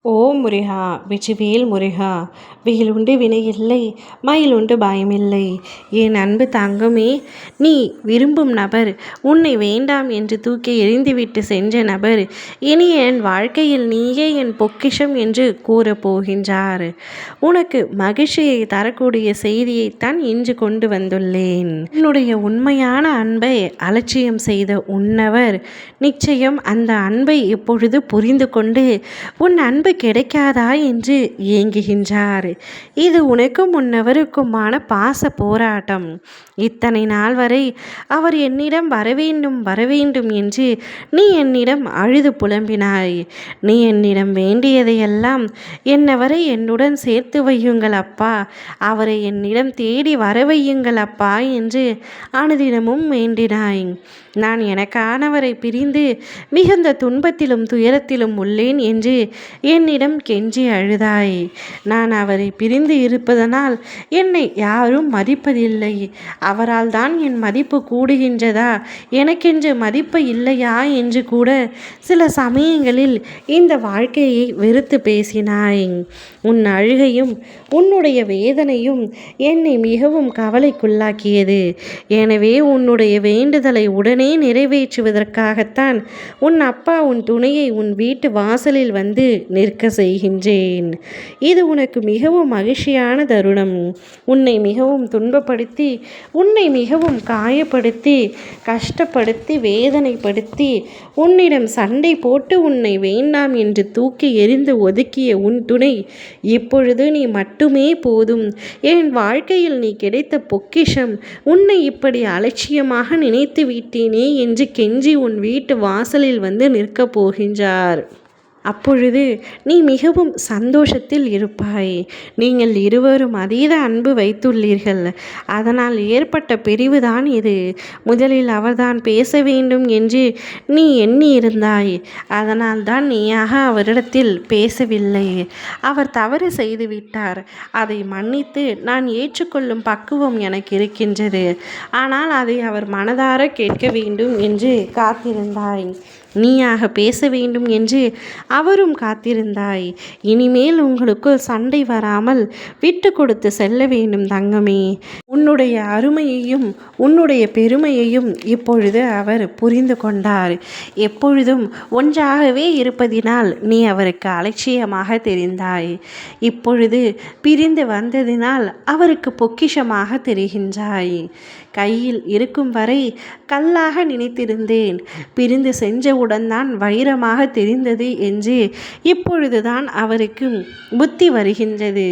ஓ முருகா! வெற்றிவேல் முருகா! வெயிலுண்டு வினையில்லை, மயிலுண்டு பயமில்லை. என் அன்பு தங்கமே, நீ விரும்பும் நபர் உன்னை வேண்டாம் என்று தூக்கி எறிந்துவிட்டு சென்ற நபர் இனி என் வாழ்க்கையில் நீயே என் பொக்கிஷம் என்று கூறப் போகின்றார். உனக்கு மகிழ்ச்சியை தரக்கூடிய செய்தியைத்தான் இன்று கொண்டு வந்துள்ளேன். உன்னுடைய உண்மையான அன்பை அலட்சியம் செய்த உன்னவர் நிச்சயம் அந்த அன்பை இப்பொழுது புரிந்து கொண்டு உன் அன்பு கிடைக்காதா என்று ஏங்குகின்றார். இது உனக்கும் உன்னவருக்குமான பாச போராட்டம். இத்தனை நாள் வரை அவர் என்னிடம் வரவேண்டும் வரவேண்டும் என்று நீ என்னிடம் அழுது புலம்பினாய். நீ என்னிடம் வேண்டியதையெல்லாம் என்னவரை என்னுடன் சேர்த்து வையுங்கள் அப்பா, அவரை என்னிடம் தேடி வர வையுங்கள் அப்பா என்று அனுதினமும் வேண்டினாய். நான் எனக்கானவரை பிரிந்து மிகுந்த துன்பத்திலும் துயரத்திலும் உள்ளேன் என்று என்னிடம் கெஞ்சி அழுதாய். நான் அவரை பிரிந்து இருப்பதனால் என்னை யாரும் மதிப்பதில்லை, அவரால் தான் என் மதிப்பு கூடுகின்றதா, எனக்கென்று மதிப்பு இல்லையா என்று கூட சில சமயங்களில் இந்த வாழ்க்கையை வெறுத்து பேசினாய். உன் அழுகையும் உன்னுடைய வேதனையும் என்னை மிகவும் கவலைக்குள்ளாக்கியது. எனவே உன்னுடைய வேண்டுதலை உடனே நிறைவேற்றுவதற்காகத்தான் உன் அப்பா உன் துணையை உன் வீட்டு வாசலில் வந்து நிற்க செய்கின்றேன். இது உனக்கு மிகவும் மகிழ்ச்சியான தருணம். உன்னை மிகவும் துன்பப்படுத்தி, உன்னை மிகவும் காயப்படுத்தி, கஷ்டப்படுத்தி, வேதனைப்படுத்தி, உன்னிடம் சண்டை போட்டு உன்னை வேண்டாம் என்று தூக்கி எறிந்து ஒதுக்கிய உன் துணை இப்பொழுது நீ மட்டுமே போதும், என் வாழ்க்கையில் நீ கிடைத்த பொக்கிஷம், உன்னை இப்படி அலட்சியமாக நினைத்து விட்டேனே என்று கெஞ்சி உன் வீட்டு வாசலில் வந்து நிற்கப் போகின்றார். அப்பொழுது நீ மிகவும் சந்தோஷத்தில் இருப்பாய். நீங்கள் இருவரும் அதீத அன்பு வைத்துள்ளீர்கள், அதனால் ஏற்பட்ட பிரிவுதான் இது. முதலில் அவர்தான் பேச வேண்டும் என்று நீ எண்ணி இருந்தாய், அதனால் தான் நீயாக அவரிடத்தில் பேசவில்லை. அவர் தவறு செய்துவிட்டார், அதை மன்னித்து நான் ஏற்றுக்கொள்ளும் பக்குவம் எனக்கு இருக்கின்றது. ஆனால் அதை அவர் மனதார கேட்க வேண்டும் என்று காத்திருந்தாய். நீயாக பேச வேண்டும் என்று அவரும் காத்திருந்தாய். இனிமேல் உங்களுக்குள் சண்டை வராமல் விட்டு கொடுத்து செல்ல வேண்டும் தங்கமே. உன்னுடைய அருமையையும் உன்னுடைய பெருமையையும் இப்பொழுது அவர் புரிந்து கொண்டார். எப்பொழுதும் ஒன்றாகவே இருப்பதினால் நீ அவருக்கு அலட்சியமாக தெரிந்தாய். இப்பொழுது பிரிந்து வந்ததினால் அவருக்கு பொக்கிஷமாக தெரிகின்றாய். கையில் இருக்கும் வரை கல்லாக நினைத்திருந்தேன், பிரிந்து சென்றவுடன் தான் வைரமாக தெரிந்தது என்று இப்பொழுதுதான் அவருக்கு புத்தி வருகின்றது.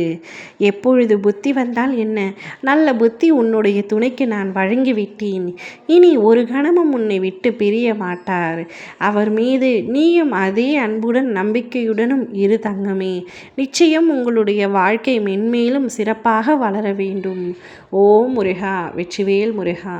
எப்பொழுது புத்தி வந்தால் என்ன, நல்ல புத்தி உன்னுடைய துணைக்கு நான் வழங்கிவிட்டேன். இனி ஒரு கணமும் உன்னை விட்டு பிரிய மாட்டார். அவர் மீது நீயும் அதே அன்புடன் நம்பிக்கையுடனும் இரு தங்கமே. நிச்சயம் உங்களுடைய வாழ்க்கை மென்மேலும் சிறப்பாக வளர வேண்டும். ஓ முருகா! வெற்றிவேல் முருகா!